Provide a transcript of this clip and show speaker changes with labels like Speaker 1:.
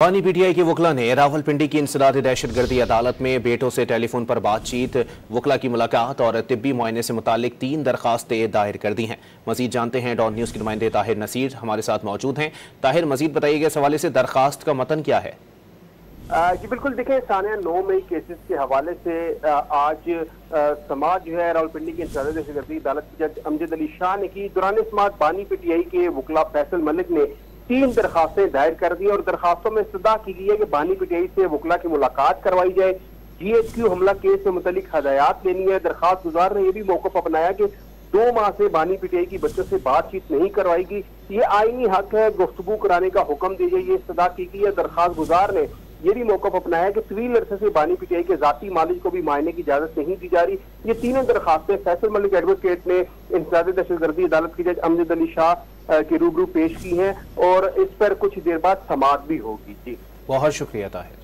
Speaker 1: पानी पीटीआई के वकला ने रावलपिंडी की इंसदादी दहशतगर्दी अदालत में बेटों से टेलीफोन पर बातचीत, वकला की मुलाकात और तिब्बी मुआयने से मुतालिक 3 दरखास्तें दायर कर दी हैं। मजीद जानते हैं डॉन न्यूज़ के नुमाइंदे ताहिर नसीर हमारे साथ मौजूद हैं। ताहिर, मजीद बताइएगा इस हवाले से दरखास्त का मतन क्या है?
Speaker 2: जी बिल्कुल, देखें सानिया 9 मई केसेस के हवाले से आज समाज जो है रावलपिंडी की इंसदादी दहशतगर्दी अदालत की जज अमजद अली शाह ने की। दौरान समात बानी पीटीआई के वकला फैसल मलिक ने 3 दरखास्तें दायर कर दी और दरखास्तों में इस्तदा की गई है कि बानी पीटीआई से वकला की मुलाकात करवाई जाए, GHQ हमला केस से मुतलिक हदायत लेनी है। दरखास्त गुजार ने यह भी मौक़िफ़ अपनाया कि 2 माह से बानी पीटीआई की बच्चों से बातचीत नहीं करवाएगी, ये आईनी हक है, गुफ्तगू कराने का हुक्म दीजिए, ये इस्तदा की गई है। दरखास्त गुजार ने ये भी मौक़िफ़ अपनाया कि तवील अरसे से बानी पीटीआई के जाती मालिक को भी मायने की इजाजत नहीं दी जा रही। ये तीनों दरखास्तें फैसल मलिक एडवोकेट ने इंसदादी दहशतगर्दी अदालत की जज अमजद अली शाह के रूबरू पेश की हैं और इस पर कुछ देर बाद समाअत भी होगी। जी
Speaker 1: बहुत शुक्रिया ताहिर।